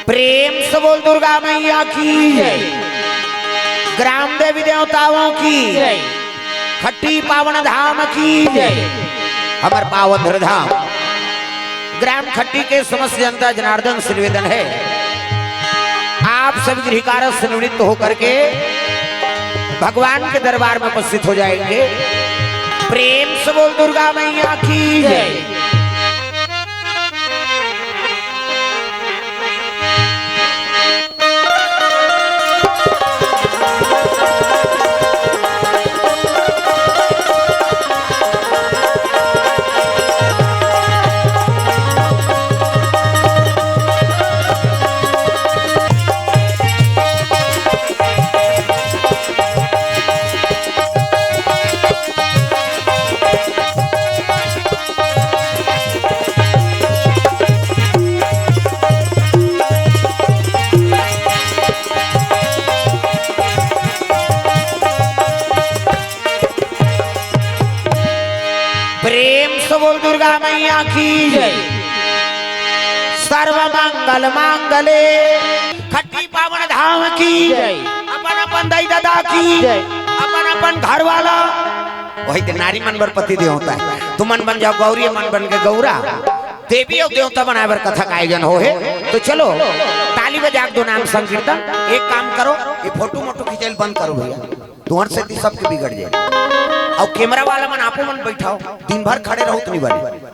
प्रेम से बोल दुर्गा मैया की जय। ग्राम देवी देवताओं की जय। खट्टी पावन धाम की जय। हमार पावन धाम ग्राम खट्टी के समस्त जनता जनार्दन से निवेदन है, आप सभी गृहकार्य से निवृत्त होकर के भगवान के दरबार में उपस्थित हो जाएंगे। प्रेम से बोल दुर्गा मैया की जय। प्रेम से बोल दुर्गा मैया की जय। सर्व मंगल मांगले खट्टी पावन धाम की जय। अपन अपन दाई दादा की जय। अपन अपन घर वाला वही तो नारी मन बर पति देव होता है। तुम मन बन जाओ गौरी, मन बन के गौरा, देवी और देवता बनाए बर कथा का आयोजन हो है। तो चलो ताली बजा दो नाम संकीर्तन। एक काम करो, ये फोटो मोटो खींचल बंद करो भैया, तुहर से सबके बिगड़ जाए। और कैमरा वाला मन आपो मन बैठाओ, दिन भर खड़े रहो तो नहीं बने।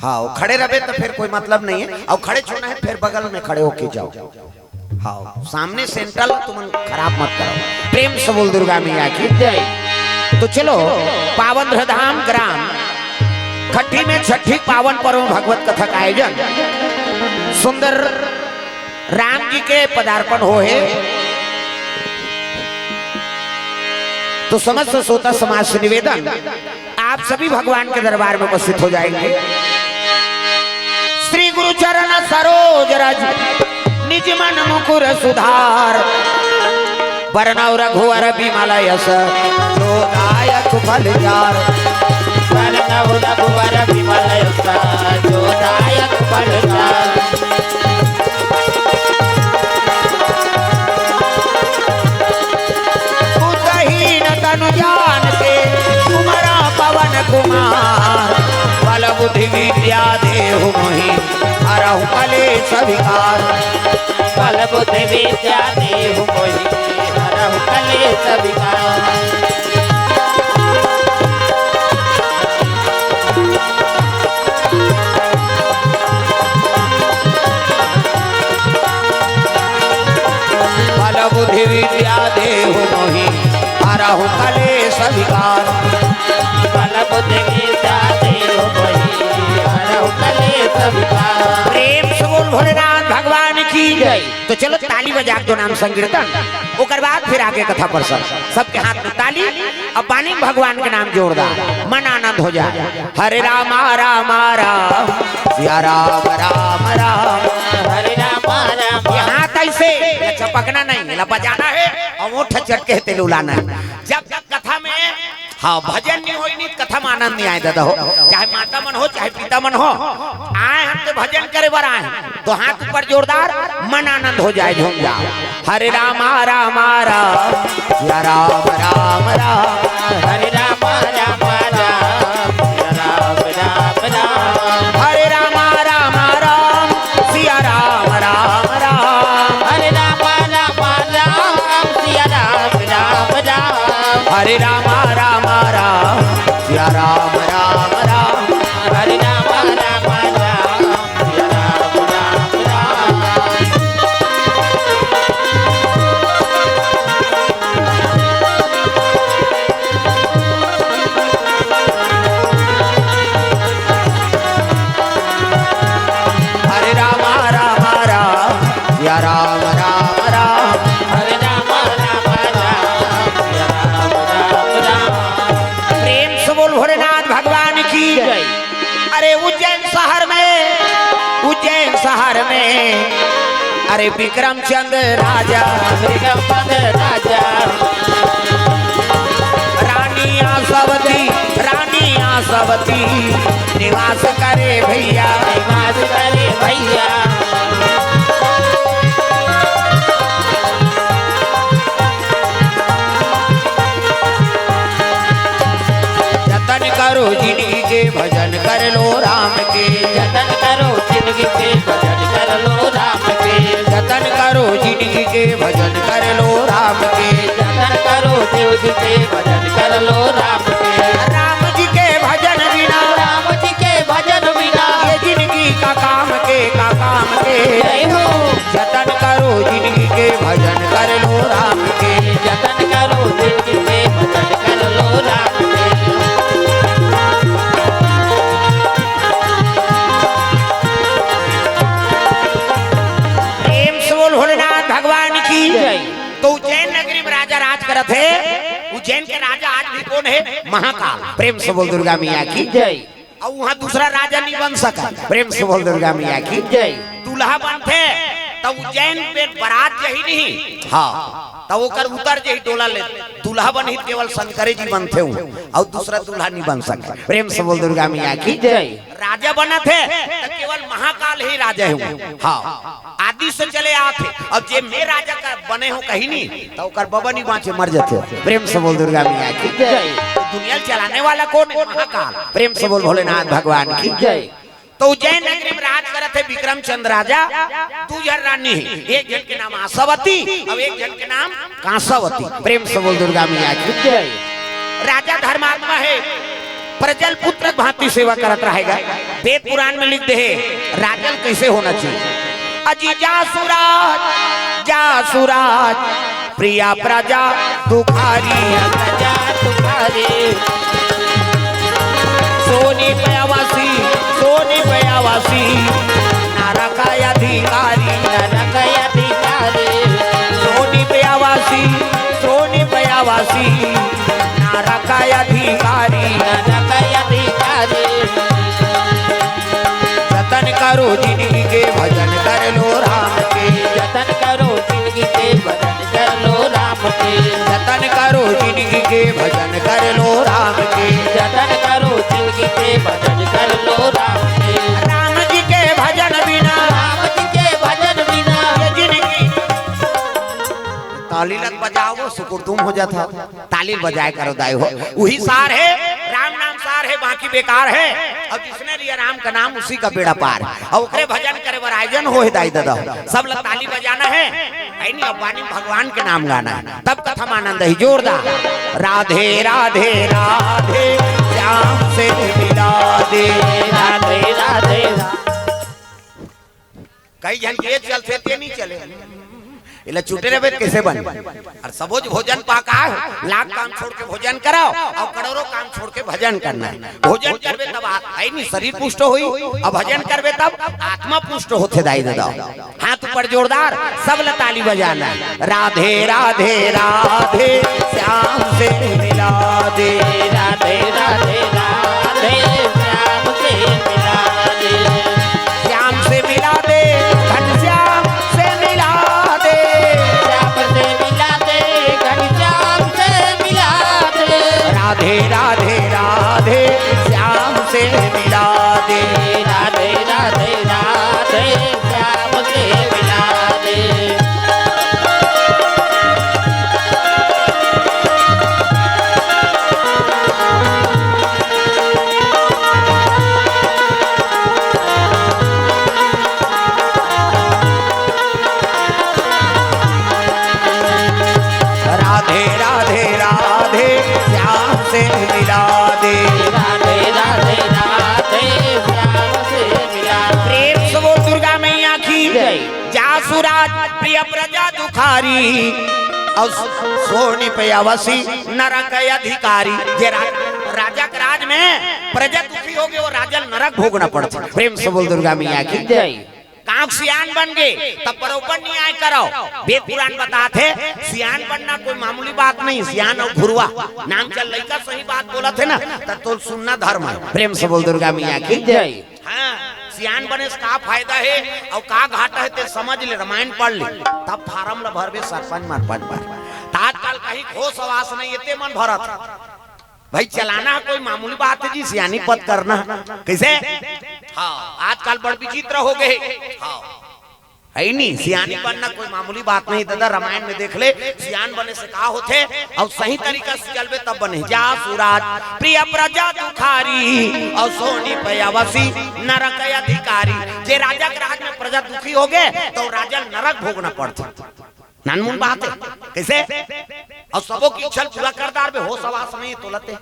हाँ खड़े रहे तो फिर कोई मतलब नहीं है, और खड़े छोड़ना है फिर बगल में खड़े होके जाओ। हाँ सामने सेंट्रल तुम खराब मत करो। प्रेम से बोल दुर्गा मैया की जय। तो चलो पावन धाम ग्राम खट्टी में छठी पावन पर्व भगवत कथा का आयोजन सुंदर राम जी के पदार्पण हो है। तो समस्त श्रोता समाज से निवेदन, आप सभी भगवान के दरबार में उपस्थित हो जाएंगे। श्री गुरु चरण सरोज रज निज मन मुकुर सुधार, वरनौ रघुवर बिमल यश जोदायक फलचार। वरनौ रघुवर बिमल यश जोदायक फलचार। तनु जान के तुम्हारा पवन कुमार, बल बुद्धि विद्या देहु मोहि हरहु कलेश विकार। बल बुद्धि विद्या देहु मोहि हरहु कलेश विकार। बल बुद्धि विद्या देहु मोहि हरहु कलेश विकार। बल बुद्धि विद्या देहु मोहि हरहु कलेश विकार। प्रेम से बोल भोलेनाथ भगवान की जय। तो चलो ताली बजा दो नाम संकीर्तन, ओकर बाद फिर आगे कथा पर सबके हाथ में ताली और पानी में भगवान के नाम जोरदार, मन आनंद हो जाए। हरे राम राम राम सिया राम राम राम, हरे राम राम। हाथ ऐसे चपकना नहीं, बजाना है और वो ठचट के तेल उलाना है। जब जब कथा में हाँ भजन नहीं होई नहीं कथा में आनंद नहीं आए दादा हो, चाहे माता मन हो चाहे पिता मन हो, आए हम तो भजन करे बर आए, तो हाथ ऊपर जोरदार मन आनंद हो जाए, झूम जाओ। हरे राम राम राम सिया राम राम राम, हरे राम राम राम सिया राम राम राम। हरे राम राम राम सिया राम राम राम, हरे राम राम राम सिया राम राम राम। हरे राम राम राम सिया राम राम राम, हरे राम राम राम सिया राम राम राम। हरे राम राम राम सिया राम राम राम, हरे राम राम राम सिया राम राम राम। प्रेम से बोल भोलेनाथ भगवान की जय। अरे उज्जैन शहर में अरे विक्रमचंद्र राजा, विक्रमचंद्र राजा, रानिया सवती रानिया कांसवती निवास करे भैया, निवास करे भैया। जतन करो जिंदगी के भजन कर लो राम के, जतन करो जिंदगी के भजन कर लो राम के, जतन करो जिंदगी के भजन कर लो राम के, जतन करो देव जी के भजन कर लो राम के। राम जी के भजन बिना, राम जी के भजन बिना ये जिंदगी का काम के जय हो। जतन करो जिंदगी के भजन कर लो राम के, जतन करो जिंदगी के भजन कर लो राम के। प्रेम से बोल भोलेनाथ भगवान की जय। तो उज्जैन नगरी में राजा राज करत है। उज्जैन के राजा आज भी कौन है? महाकाल। प्रेम से बोल दुर्गा मैया की जय। और वहाँ दूसरा राजा नहीं बन सका। प्रेम से बोल दुर्गा मैया की जय। दूल्हा बनते तब उज्जैन पे बारात यही नहीं, हाँ तब ओकर उतर जही डोला ले दूल्हा बन ही केवल शंकरे जी बनते हूँ और दूसरा दूल्हा नहीं बन सका। प्रेम से बोल दुर्गा मैया की जय। राजा बना थे तो केवल महाकाल ही राजा हूँ, हाँ आदि से चले आते। अब जे मैं राजा का बने हो कहीं नहीं तो ओकर बबा नहीं बाँचे मर जाते। प्रेम से बोल दुर्गा मैया की जय। दुनिया चलाने वाला कौन है? महाकाल। प्रेम से बोल भोलेनाथ भगवान की जय। तो उज्जैन नगरी में राज करत है विक्रम चंद्र राजा। दू जन रानी है, एक जन के नाम आशावती और एक जन के नाम कांसावती। प्रेम से बोल दुर्गा मैया की जय। राजा धर्मात्मा है, प्रजल पुत्र भांति सेवा करत रहेगा। वेद पुराण में लिख दे है राजल कैसे होना चाहिए। अजी जासुराज प्रिया प्रजा दुखारी, प्रजा तुम्हारी सोनी पयावासी नरक अधिकारी, नरक अधिकारी सोनी पयावासी नरक अधिकारी। नरक अधिकारी। जतन करो जिंदगी के भजन कर लो राम के, जतन करो जिंदगी के भजन कर लो राम के, जतन करो जिंदगी के भजन कर लो राम के, जतन करो जिंदगी के भजन कर लो राम के। राम जी के भजन बिना, राम जी के भजन बिना ये जिंदगी। ताली लग बजाओ सुकुर तुम हो जाता, ताली बजाए करो दाई हो। वही सार है, राम नाम सार है, बाकी बेकार है। अब जिसने लिया राम का नाम उसी का बेड़ा पार। और ओकरे भजन करे बर आयोजन हो दाई दादा, सब लोग ताली बजाना है नहीं, अब वाणी भगवान के नाम गाना है, तब कथम आनंद ही जोरदार। राधे राधे राधे श्याम से मिला दे, राधे राधे। कई जन के चलते ते नहीं चले इला छूटे रहे कैसे बने। और सबोज भोजन पाका लाख काम छोड़ के भोजन कराओ और करोड़ों काम छोड़ के भजन करना है। भोजन करबे तब आई नहीं शरीर पुष्ट होई, और भजन करबे तब आत्मा पुष्ट होते दाई दादा। हाथ ऊपर जोरदार सब ल ताली बजाना। राधे राधे राधे श्याम से मिला दे, राधे राधे राधे श्याम से मिला दे, श्याम से मिला दे, घनश्याम से मिला दे, श्याम से मिला दे, घनश्याम से मिला दे। राधे राधे राधे श्याम से मिला दे, राधे राधे राधे श्याम से मिला दे। राधे राधे राधे श्याम से मिला दे, राधे राधे राधे श्याम से मिला दे। प्रेम से वो दुर्गा मैया की जय। जासुराज प्रिय प्रजा दुखारी और सोनी पयावसी नरक अधिकारी। जे राजा के राज में प्रजा दुखी हो गए, वो राजा नरक भोगना पड़ता। प्रेम से बोल दुर्गा मैया की जय। कांक सियान बन गए तब बरोबर न्याय करो। वेद पुराण बताते सियान बनना कोई मामूली बात नहीं। सियान और भुरवा नाम चल लड़का सही बात बोला थे ना, तब तो सुनना धर्म है। प्रेम से बोल दुर्गा मैया की जय। हाँ सियान बने से का फायदा है और का घाटा है ते समझ ले, रामायण पढ़ ले, तब फार्म ल भरबे सरपंच मरपंच पर। तात्काल कहीं घोष आवास नहीं, इतने मन भरत भाई चलाना कोई मामूली बात है जी, सियानी पद करना कैसे? हाँ आजकल बड़ विचित्र हो गए। हाँ है नहीं, सियानी बनना कोई मामूली बात नहीं दादा। रामायण में देख ले सियान बने से कहा होते और सही तरीका से चलबे तब बने। जा सुराज प्रिय प्रजा दुखारी और सोनी पयावसी नरक अधिकारी। जे राजा के राज में प्रजा दुखी हो गए तो राजा नरक भोगना पड़ता। नानमुन बात है कैसे? और सबों की इच्छा पूरा करदार में हो सवास नहीं तोलते।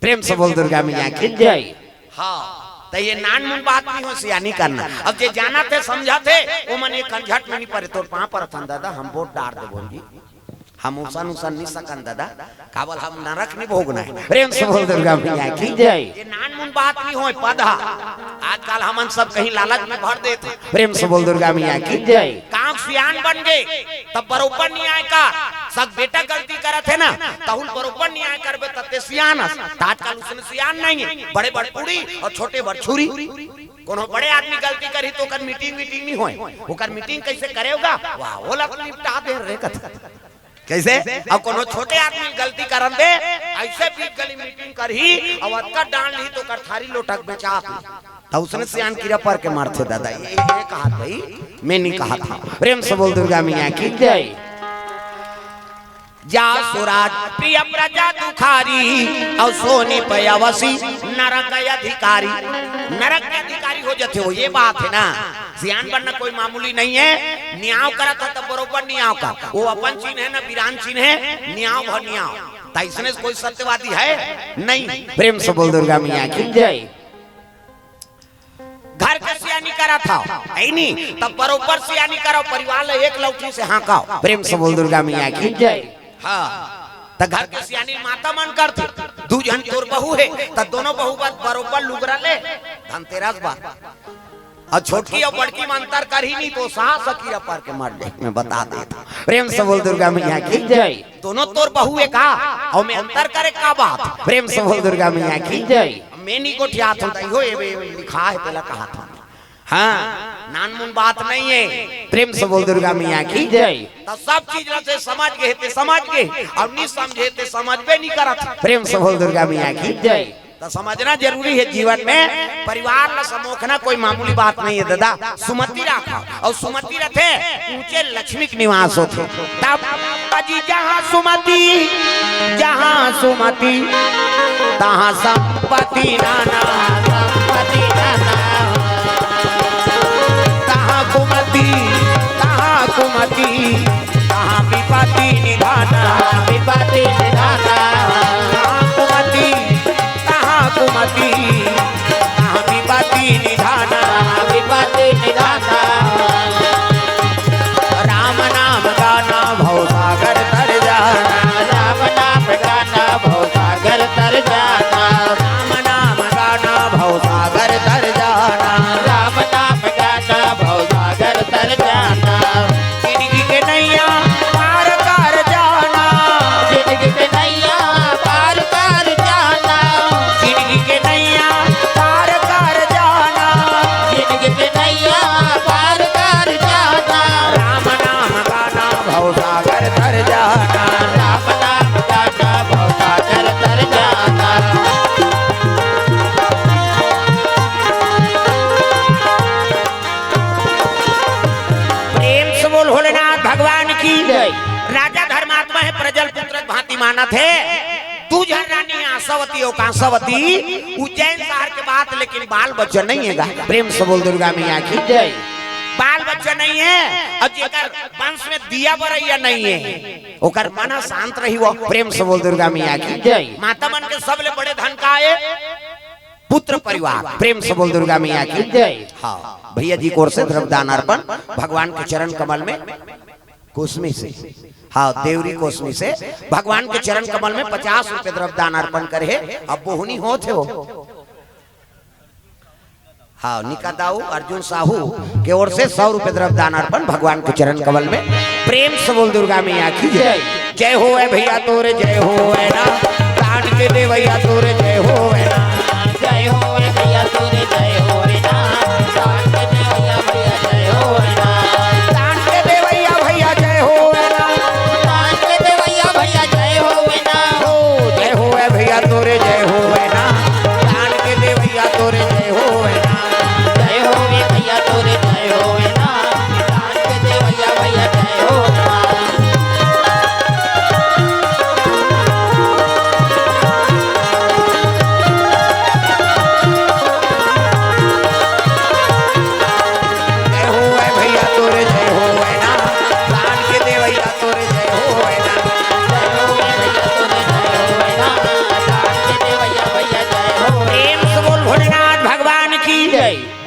प्रेम से बोल दुर्गा मैया की जय। हाँ तो ये नानमुन बात नहीं हो सियानी करना। अब जे जाना थे समझा थे वो मन एक कंझट में नहीं पड़े तो वहां पर था दादा हम वोट डाल दे बोल जी हम उसन उसन नहीं सकन दादा काबल हम नरक नहीं भोगना है। प्रेम से बोल दुर्गा मैया की जय। ये नानमुन बात नहीं हो पदा आजकल हमन सब कहीं लालच में भर देते। प्रेम से बोल दुर्गा मैया की जय। काम सियान बन गए तब बरोबर न्याय का सब बेटा गलती करत है ना तहुल बरोबर न्याय करबे तते सियान। आजकल उसने सियान नहीं है, बड़े बड़े पूरी और छोटे बड़ छुरी। कोनो बड़े आदमी गलती करी तो कर मीटिंग नहीं होए। ओकर मीटिंग कैसे करेगा? वाह वो लग निपटा दे रे कथा कैसे? अब कोनो छोटे आदमी गलती करन दे ऐसे भी गली मीटिंग करही और अटका डाल ली तो कर थारी लोटक में चाप तो उसने सियान कीड़ा पर के मारते दादा। ये कहा भाई मैं नहीं कहा था। प्रेम से बोल दुर्गा मैया की जय। जा सुराज प्रिय प्रजा दुखारी और सोनी पयावसी नरक अधिकारी। नरक के अधिकारी हो जाते हो ये बात है ना। सियान बनना कोई मामूली नहीं है। न्याव करा था तब बरोबर न्याव का वो अपन चीन है ना वीरान चीन है न्याव भर न्याव। इसने कोई सत्यवादी है नहीं। प्रेम से बोल दुर्गा मैया की जय। घर का सियानी करा था है नहीं तब बरोबर सियानी करो परिवार ले एक लौटी से हाँकाओ। प्रेम से बोल दुर्गा मैया की जय। हाँ तो घर के सियानी माता मन करती दू जन तोर बहू है तो दोनों बहू बात बरोबर लुगरा ले धनतेरस बात और छोटकी और बड़की में अंतर कर ही नहीं तो सास सकीरा पर के मार दे मैं बता देता। प्रेम से बोल दुर्गा मैया की जय। दोनों तोर बहू है का और मैं अंतर करे का बात। प्रेम से बोल दुर्गा मैया की जय। मैं नहीं को ठियात होता हो ये लिखा है पहला कहा था। हाँ नानमुन बात नहीं है। प्रेम से बोल दुर्गा मैया की जय। तो सब चीज से समझ गए और नहीं समझे थे समझ पे नहीं करा था। प्रेम से बोल दुर्गा मैया की जय। तो समझना जरूरी है जीवन में। परिवार ला समोखना कोई मामूली बात नहीं है दादा। सुमति रखा और सुमति रखे ऊंचे लक्ष्मी के निवास होते। तब अजी जहाँ सुमति तहाँ संपत्ति नाना संपत्ति नाना तहाँ कुमति तहाँ विपत्ति निधाना विपत्ति निधाना कुमति तहाँ विपत्ति निधाना विपत्ति निधाना। राम नाम गाना भवसागर तर जाना राम नाम गाना भवसागर तर जाना राम नाम गाना भवसागर तर जाना राम नाम गाना भवसागर तर जाना। जिंदगी के नैया पार कर जाना जिंदगी के नैया पार कर जाना जिंदगी के नैया पार कर जाना जिंदगी के नैया पार कर जाना। राम नाम गाना भवसागर तर जाना राम नाम गाना भवसागर तर जाना। प्रेम से बोल भोलेनाथ भगवान की जय। राजा धर्मात्मा है प्रजल पुत्र भांति माना थे। तू जन रानी आशावती हो कांसावती उज्जैन शहर के बात लेकिन बाल बच्चा नहीं है। प्रेम से बोल दुर्गा मैया की जय। बाल बच्चा नहीं है और जेकर वंश में दिया बरैया नहीं है ओकर मन शांत रही वो। प्रेम से बोल दुर्गा मैया की जय। माता मन के सबले बड़े धन का है पुत्र परिवार। प्रेम से बोल दुर्गा मैया की जय। हाँ भैया जी को ओर से द्रव्यदान अर्पण भगवान के चरण कमल में कुसमी से हाँ देवरी कोसमी से भगवान के चरण कमल में 50 रुपए द्रव्यदान अर्पण करे। अब बोहनी हो थे वो हाँ निका दाऊ अर्जुन साहू के ओर से 100 रुपए द्रव्यदान अर्पण भगवान के चरण कमल में। प्रेम से बोल दुर्गा मैया की जय। जय हो है भैया तोरे जय हो है ना प्राण के दे भैया तोरे जय हो है ना जय हो है भैया तोरे जय हो है ना प्राण के दे भैया भैया जय हो है ना प्राण के दे भैया भैया जय हो है ना प्राण के दे भैया भैया जय हो है ना जय हो है भैया तो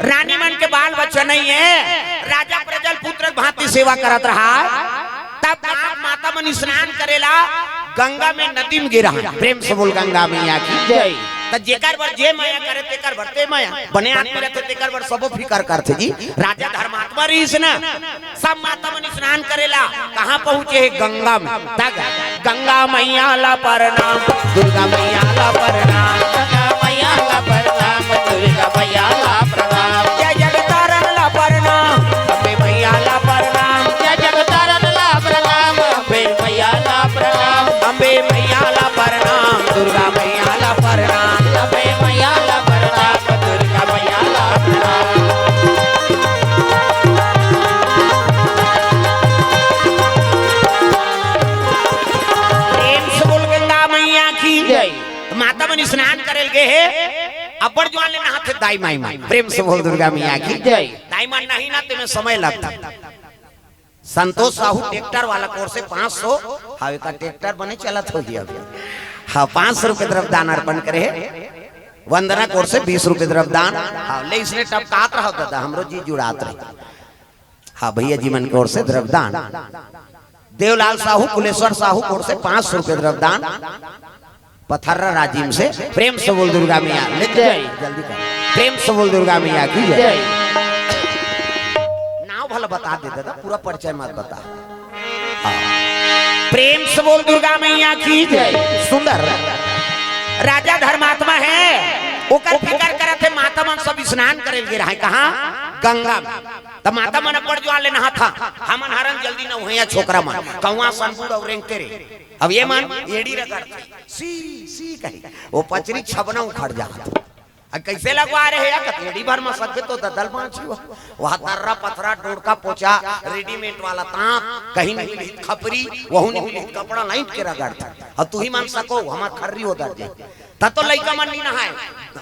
रानी मन के बाल बच्चा नहीं है, राजा प्रजल पुत्र भांति सेवा करत रहा। तब माता मन स्नान करेला, गंगा में नदी में गिरा। प्रेम से बोल गंगा मैया की जय। त जेकर बर जे माया करे तेकर बरते माया बने आदमी रहते तेकर बर सबो फिकर करते जी। राजा धर्मात्मा रहीस ना, सब माता मन स्नान करेला। कहां पहुंचे है? गंगा में। तक गंगा मैया ला प्रणाम, दुर्गा मैया ला प्रणाम, गंगा मैया ला प्रणाम, दुर्गा मैया ला प्रणाम, जय जगतारण ला प्रणाम, अम्बे मैया ला प्रणाम, जय जगतारण ला प्रणाम, अम्बे मैया ला प्रणाम, अम्बे मैया ला प्रणाम, दुर्गा मैया ला प्रणाम, अम्बे मैया ला प्रणाम, दुर्गा मैया ला प्रणाम। प्रेम से बोल गंगा मैया की जय। माता मन स्नान करेल गए है, अब्बर जवान ले नहाते दाई माई माई। प्रेम से बोल दुर्गा मैया की जय। दाई माई नहीं ना तुम्हें समय लगता। संतोष साहू ट्रैक्टर वाला कोर्स से 500 हावे का ट्रैक्टर बने चलत हो गया। हाँ 500 रुपए तरफ दान अर्पण करे। वंदना कोर्स से 20 रुपए तरफ दान। हाँ ले इसने टपकात रहा दादा हमरो जी जुड़ात रहे। हाँ भैया जी मन कोर्स से तरफ दान। देवलाल साहू कुलेश्वर साहू कोर्स से 500 रुपए तरफ दान। पथर्रा राजीव से। प्रेम से बोल दुर्गा मैया जय। जल्दी कर। प्रेम से बोल दुर्गा मैया की जय। नाव भला बता दे दादा, पूरा परिचय मत बता। प्रेम से बोल दुर्गा मैया की जय। सुंदर राजा धर्मात्मा है, ओकर फिकर करत है। माता मन सब स्नान करेल गे रहा। कहां? गंगा में। त माता मन अब्बर जो आले नहा था, हमन हरन जल्दी न हुआ छोकरा मन कौवा सनपुर और रेंगते रे। अब ये मन एड़ी रगड़ते सी सी कही वो पचरी छबना उखड़ जात। अब कैसे लगवा रहे या कतेड़ी भर में सकते तो ददल पांची वहां तर्रा पथरा डोरका पोचा रेडीमेड वाला तांप कहीं नहीं मिली खपरी वहु नहीं मिली कपड़ा लाइट के रगड़ता। अब तू ही मान सको हमार खर्री होता जे त तो लइका मन नहीं नहाए।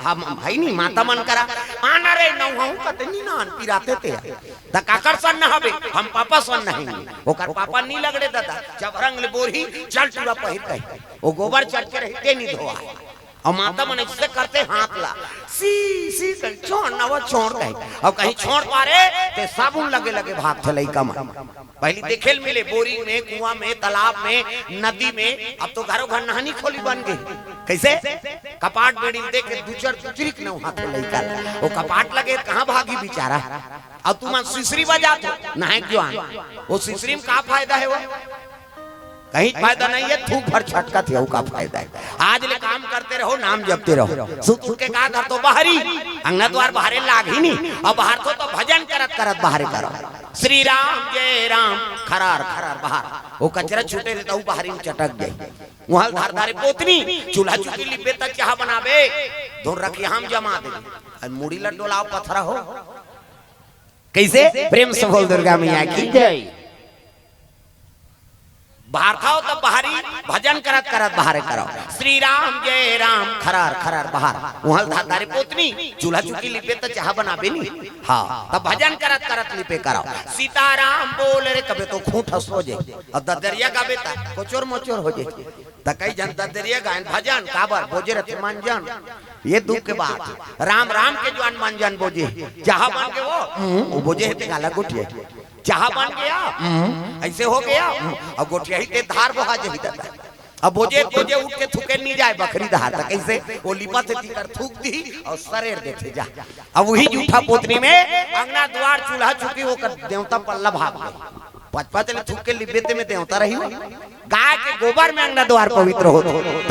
हम भाई नहीं माता मन करा आना रे नौहू कतनी नान पिराते ते त काकर सन न हबे हम पापा सन नहीं। ओकर पापा नहीं लगड़े दादा जब रंग ले बोरी चल चूड़ा पहिर कही वो गोबर चट के रहते नहीं धोआ। और माता मन इससे करते हाथ ला सी सी कर छोड़ ना वो छोड़ कहीं। अब कहीं छोड़ पारे ते साबुन लगे लगे भाग चले कम। पहले देखेल मिले बोरी में कुआं में तालाब में नदी में। अब तो घरों घर नहानी खोली बन गई। कैसे? कपाट बेड़ी देख के दूचर दूचरिक न हाथ लइका वो कपाट लगे कहां भागी बेचारा। अब तू मन सिसरी बजा तो नहाए क्यों वो सिसरी में का फायदा है? वो कहीं फायदा नहीं है। थूक भर छटका थे का फायदा है। आज ले काम करते रहो नाम जपते रहो। सुख सुख के का कर तो बाहरी अंगना द्वार बाहरे लाग ही नहीं। अब बाहर तो भजन करत करत बाहरे करो श्री राम जय राम खरार खरार बाहर वो कचरा छूटे रहता हूँ बाहरी में चटक गई। वहां धार धारे पोतनी चूल्हा चुकी लिपे तक चाह बनावे धोर रखी हम जमा दे मुड़ी लड्डोलाओ पथरा हो। कैसे? प्रेम से बोल दुर्गा मैया की जय। बाहर खाओ तब बाहरी भजन करत करत बाहर करो श्री राम जय राम खरार खरार बाहर वहां धारे पोतनी चूल्हा चुकी लिपे तो चाह बनाबे नहीं। हाँ तब भजन करत करत लिपे करो सीताराम बोल रे कबे तो खूंट हंस हो जाए और ददरिया गाबे ता कोचोर मोचोर हो जाए। त कई जन ददरिया गायन भजन काबर बोजे रथे मानजन ये दुख के बात राम राम के जवान मानजन बोजे जहां बन के वो बोजे है गाला गुटिया चाह बन गया ऐसे हो गया अब गोटिया ही ते धार बहा जही दादा। अब बोझे बोझे उठ के थूके नहीं जाए बकरी धार तक कैसे वो लिपा से तीकर थूक दी और सरेर देते जा। अब वही जूठा पोतनी में अंगना द्वार चूल्हा चुकी वो कर देवता पल्ला भाग गए पचपा चले थूक के लिबेते में देवता रही गाय के गोबर में अंगना द्वार पवित्र हो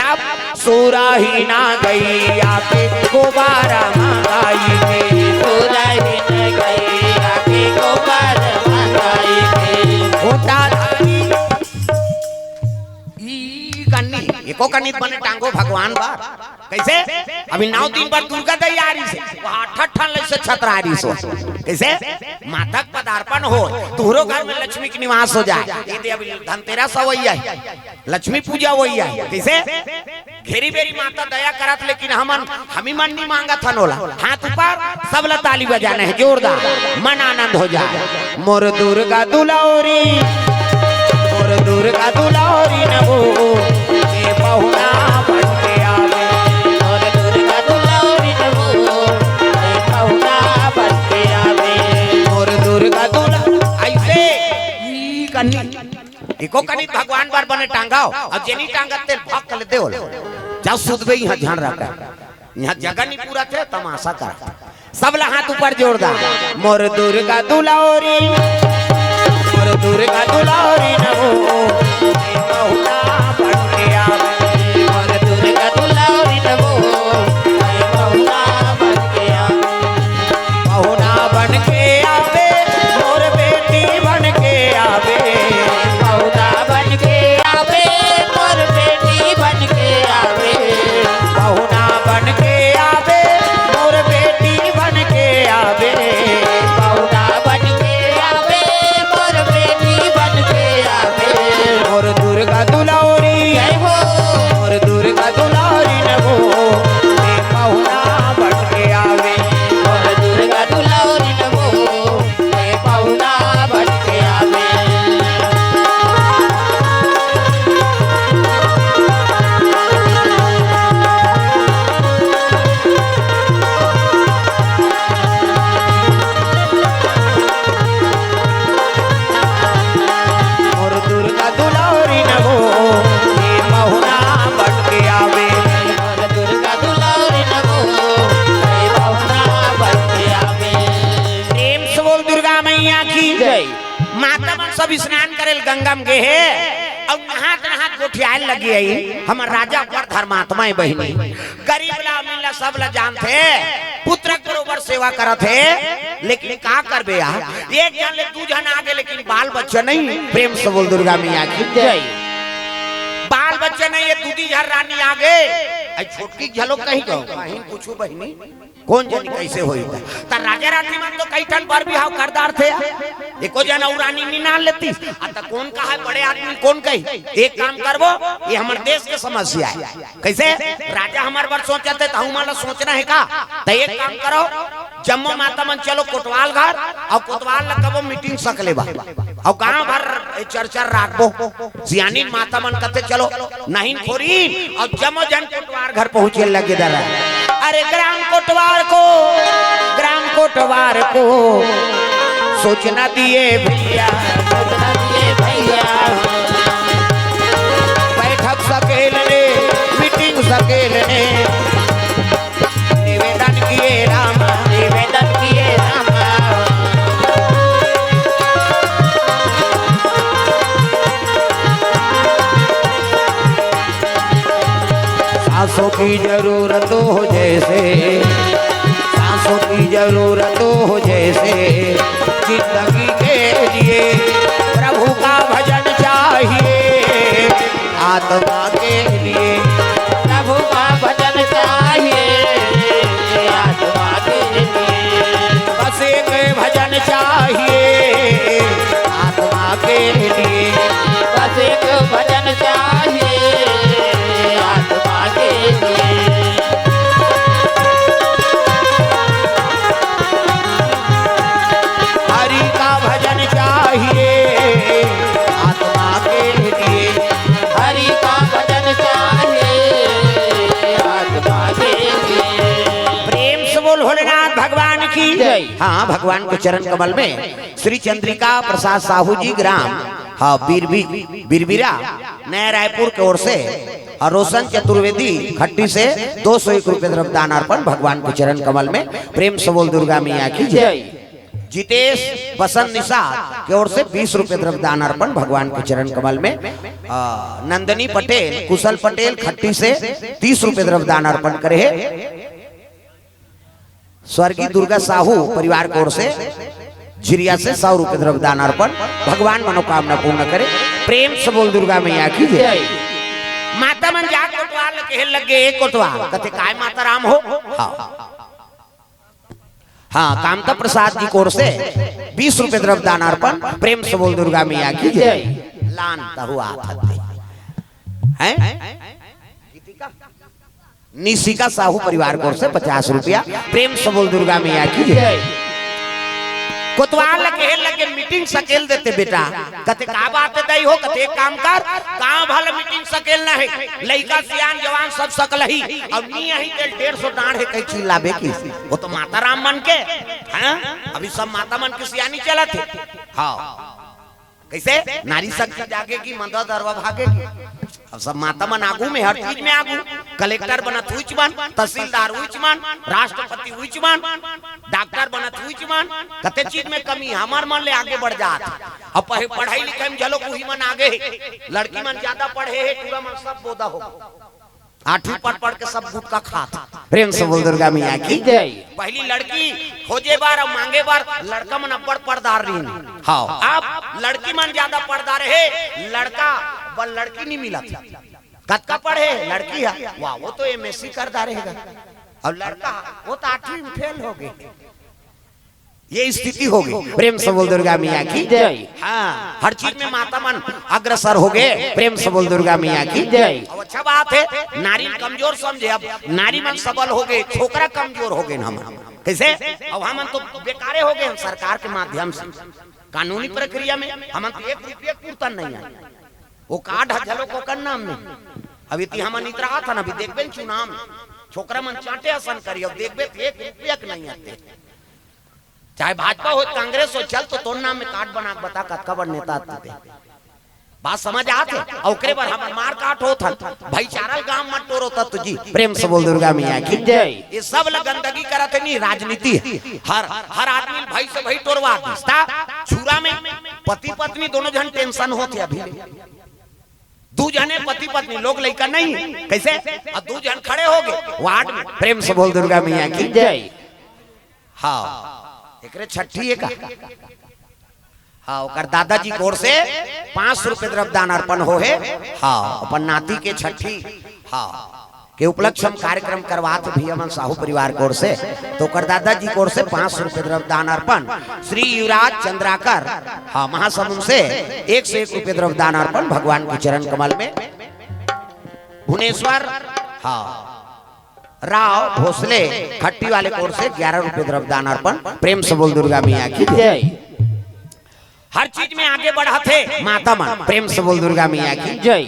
तब सूरा ही ना गई आके गोबारा मंगाई सूरा ही ना गई आके गोबारा एको कनित बने टांगो भगवान बार कैसे? अभी 9 दिन बाद दुर्गा तैयारी से ठन से छतरारी सो कैसे? मातक पदार्पण हो तुहरो घर में लक्ष्मी की निवास हो जाए। ये अभी धनतेरस वही लक्ष्मी पूजा वही है। कैसे? घेरी बेरी माता दया करत लेकिन हमी मन नहीं मांगा थनोला हाथ ऊपर सब ला ताली बजाना है जोरदार मन आनंद हो जाए। मोर दुर्गा दुलारी मोर दुर्गा दुलारी नबो के बहुना बन के आवे मोर दुर्गा दुलारी नबो के बहुना कन्नी इको कनी भगवान बार बने टांगाओ और जेनी टांगते भाग कर लेते हो जाओ सुधबे यहाँ ध्यान रखा यहाँ जगह नहीं पूरा थे तमाशा कर सब ला हाथ ऊपर जोरदार मोर दुर्गा दुलारी नमो बहुना बन के आवे मोर दुर्गा दुलारी नमो बहुना बन के आवे बहुना बन के आवे मोर बेटी बन के आवे बहुना बन के आवे मोर बेटी बन के आवे बहुना बन के आवे मोर बेटी बन के आवे बहुना बन के आवे मोर बेटी बन के आवे मोर दुर्गा दुलारी जय हो मोर दुर्गा दुलारी नमो बहुना बन के आवे मोर दुर्गा दुलारी नमो बहुना बन के आवे मोर दुर्गा दुलारी नमो बहुना बन के आवे मोर दुर्गा दुलारी नमो बहुना बन के आवे प्रेम से बोल दुर्गा मैया की जय माता मन सब स्नान करेल गंगा में गे और नहात नहात गोठियाल लगी आई हमर राजा पर धर्मात्मा बहिनी गरीब ला अमीर ला सब ला जानते पुत्र के बरोबर सेवा करत है लेकिन का करबे यार एक जन ले दू जन आगे लेकिन बाल बच्चा नहीं प्रेम से बोल दुर्गा मैया की जय बाल बच्चे नहीं ये दूधी झर रानी आगे छोटकी झलो कहीं कहीं पूछू बहिनी कौन जानी कैसे होई त राजा रानी मन तो कई ठन पर भी हाव करदार थे एको जन और रानी निनाल लेती आ त कौन कहा बड़े आदमी कौन कही एक काम करबो ये हमर देश के समस्या है कैसे राजा हमार बार सोचते त हमारा सोचना है का त एक काम करो जम्मू माता मन चलो कोतवाल घर और कोतवाल लगबो मीटिंग सकले बा और गांव भर चर्चा राखबो सियानी माता मन कहते चलो नहीं खोरी और जम्मू जन कोतवाल घर पहुंचे लगे दर अरे ग्राम कोटवार को सूचना दिए भैया बैठक सकेल ने मीटिंग सकेल ने निवेदन किए राम सांसों की जरूरत हो जैसे सांसों की जरूरत हो जैसे जिंदगी के लिए प्रभु का भजन चाहिए आत्मा के लिए प्रभु का भजन चाहिए आत्मा के लिए बस एक भजन चाहिए आत्मा के लिए बस एक भजन चाहिए आत्मा के लिए हरि का भजन चाहिए आत्मा के लिए हरि का भजन चाहिए आत्मा के लिए प्रेम से बोल भोलेनाथ भगवान की जय हाँ भगवान के चरण कमल में श्री चंद्रिका प्रसाद साहू जी ग्राम हाँ बीरबीरा नया रायपुर की ओर से और रोशन चतुर्वेदी खट्टी से 201 रुपए द्रव्यदान अर्पण भगवान के चरण कमल में प्रेम से बोल दुर्गा मैया की जय जितेश बसंत निषाद की ओर से 20 रुपए द्रव्यदान अर्पण भगवान के चरण कमल में नंदनी पटेल कुशल पटेल खट्टी से 30 रुपए द्रव्यदान अर्पण करे स्वर्गीय दुर्गा साहू परिवार की ओर से झिरिया से 100 रुपए द्रव्यदान अर्पण भगवान मनोकामना पूर्ण करे प्रेम से बोल दुर्गा मैया की जय माता मन जा कोतवाल कहे लगे एक कोतवाल कहते काय माता राम हो हाँ कामता प्रसाद जी कोर से 20 रुपए द्रव्यदान अर्पण प्रेम से बोल दुर्गा मैया की जय लान हुआ हैं निशिका साहू परिवार कोर से 50 रुपया प्रेम से बोल दुर्गा मैया की जय कोतवाल कहे लगे मीटिंग सकेल देते बेटा कहते का बात है दई हो कहते एक काम कर गांव भले मीटिंग सकेल ना है लड़का सियान जवान सब सकल ही और नी यही तेल 150 डांड है कई चीज लाबे की वो तो माता राम मन के हैं अभी सब माता मन के सियानी चला थे हाँ कैसे नारी शक्ति जागेगी मदद अरवा भागेगी। अब सब माता मन आगू में हर चीज में आगू, कलेक्टर बनत हुई मन, तहसीलदार हुई मन, राष्ट्रपति हुई मन, डॉक्टर बनत हुई मन, कते चीज में कमी हमार मन ले आगे बढ़ जात। अब पढ़ाई लिखाई में चलो वही मन आगे है, लड़की मन ज्यादा पढ़े है, पूरा मन सब बोधा हो, 8वीं पढ़ के सब गुटका खात। प्रेम से बोल दुर्गा मैया की जय। पहली लड़की खोजे बार और मांगे बार लड़का मन अब्बड़ पढ़दार रही। हाँ अब लड़की मन ज्यादा पढ़दार है, लड़का बल लड़की नहीं मिला। कतका पढ़े लड़की है, वाह वो तो एमएससी करता रहेगा, और लड़का वो तो 8वीं में फेल हो गए। ये स्थिति हो गई। प्रेम से बोल दुर्गा मैया की जय। हाँ हर चीज में माता मन अग्रसर हो गए। प्रेम से बोल दुर्गा मैया की जय। अच्छा बात है, नारी कमजोर समझे, अब नारी मन सबल हो गए, छोकरा कमजोर हो गए। हम कैसे, अब हम तो बेकारे हो गए। सरकार के माध्यम से कानूनी प्रक्रिया में हम तो 1 रुपया पूर्तन नहीं है, वो कार्ड हजलो को कर नाम में। अभी ती हम नितरा था ना, अभी देखबे चुनाव में छोकरा मन चाटे आसन करी, अब देखबे 1 रुपया नहीं आते, चाहे भाजपा हो कांग्रेस हो, चल तो तोर नाम में कार्ड बना बता कतका बड़ नेता आते। बात समझ आते, ओकरे पर हम मार काट होत भाईचारा गांव मत टोर होता तुझी। प्रेम से बोल दुर्गा मैया की जय। ये सब ल गंदगी करत नहीं, राजनीति हर आदमी भाई से भाई टोरवा दिसता। छुरा में पति पत्नी दोनों जन टेंशन होते, अभी 2 जने पति पत्नी लोग लड़का नहीं, कैसे और 2 जन खड़े हो गए वार्ड में। प्रेम से बोल दुर्गा मैया की जय। हाँ एकरे छठी है का। हाँ ओकर दादाजी की ओर से 500 रुपए द्रव्यदान अर्पण हो है। हाँ अपन नाती के छठी हाँ के उपलक्ष्य हम कार्यक्रम करवात भी हमन साहू परिवार की ओर से, तो ओकर दादाजी की ओर से 500 रुपए द्रव्यदान अर्पण श्री युवराज चंद्राकर हाँ महासमुंद से 101 रुपए द्रव्यदान अर्पण भगवान के चरण कमल में। भुवनेश्वर हाँ राव भोसले खट्टी वाले कोर से 11 रुपए द्रव्यदान अर्पण। प्रेम से बोल दुर्गा मैया की जय। हर चीज में आगे बढ़ा थे माता मन। प्रेम से बोल दुर्गा मैया की जय।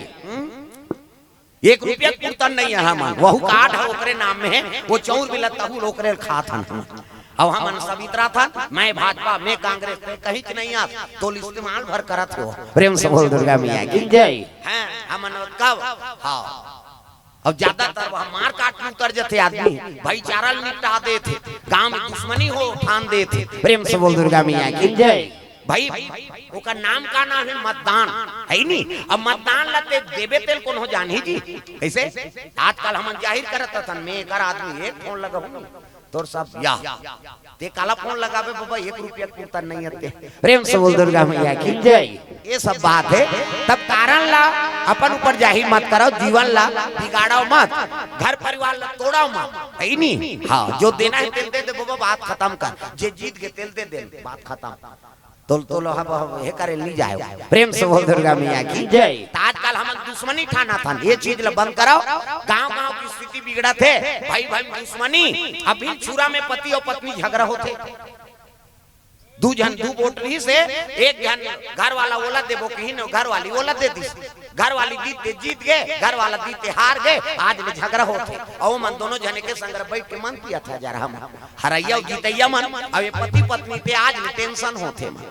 1 रुपया पूर्तन नहीं है, हम वह कार्ड है ओकरे नाम में है, वो चौर भी लता हूँ ओकरे खात हन। अब हम सब इतरा था, मैं भाजपा मैं कांग्रेस में कहीं नहीं आ तो इस्तेमाल भर करत हो। प्रेम से बोल दुर्गा मैया की जय। हैं हम कब हाँ अब ज्यादातर वह मार काट में उतर जाते आदमी, भाईचारा निपटा देते, गांव में दुश्मनी हो ठान देते। प्रेम से बोल दुर्गा मैया की जय। भाई ओका नाम का नाम है मतदान है नहीं। अब मतदान लते देवे तेल कौन हो जानी जी, कैसे आजकल हम जाहिर करत हन मैं कर आदमी 1 फोन लगा तोर सब या ते काला फोन लगावे बाबा 1 रुपया पूर्तन नहीं आते। प्रेम से बोल दुर्गा मैया की जय। ये सब बात है, तब कारण ला अपन ऊपर जाहिर मत करो, जीवन ला बिगाड़ो मत, घर परिवार ला तोड़ो मत है नहीं। हाँ जो देना है तेल दे दे बाबा, बात खत्म कर, जे जीत के तेल दे दे, बात खत्म। तो हे करे नहीं जाए। प्रेम से बोल दुर्गा मैया की जय। आजकल हम दुश्मनी ठाना था, ये चीज ला बंद कराओ। गांव की स्थिति बिगड़ा थे, भाई भाई दुश्मनी। अभी छुरा में पति और पत्नी झगड़ा होते, 2 जन 2 वोट रही से 1 जन घर वाला ओला देबो कहीं न घर वाली ओला दे दी, घर वाली जीत गए, घर वाला जीते हार गए, आज ले झगड़ा होते। और मन दोनों जने के संग बैठ के मन किया था जरा हम हरैया जीतैया मन। अब पति पत्नी पे आज ले टेंशन होते मन।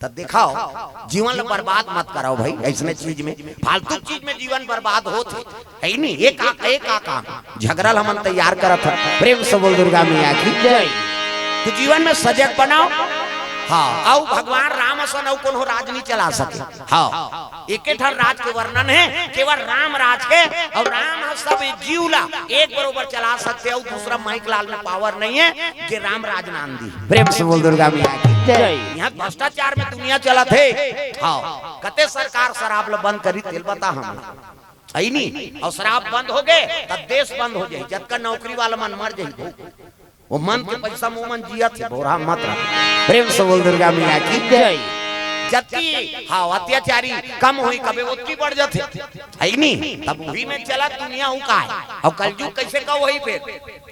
तब दिखाओ जीवन बर्बाद मत कराओ भाई, ऐसने चीज में फालतू चीज में जीवन बर्बाद होते है नहीं। एक काम झगड़ा हम तैयार करत है। प्रेम से बोल दुर्गा मैया की जय। तो जीवन में सजग बनाओ। हाँ आओ भगवान राम सन औ कोनो राज नहीं चला सके। हाँ एक राज के वर्णन है केवल राम राज के, और राम सब जीवला एक बरोबर चला सकते, और दूसरा माइक लाल में पावर नहीं है कि राम राज नाम दी। प्रेम से बोल दुर्गा मैया की जय। यहाँ भ्रष्टाचार में दुनिया चला थे। हाँ कते सरकार शराब बंद करी तेल बता हम है नहीं, और शराब बंद हो गए तब देश बंद हो जाये, जब का नौकरी वाला मन मर जाये, वो मन के पैसा मुंह जिया थे बोरा मत। प्रेम से बोल दुर्गा मैया की जय। जबकि हाँ अत्याचारी कम हुई कभी उतनी बढ़ जाते है नहीं, तब वही में चला दुनिया का है। और कलयुग कैसे का वही पे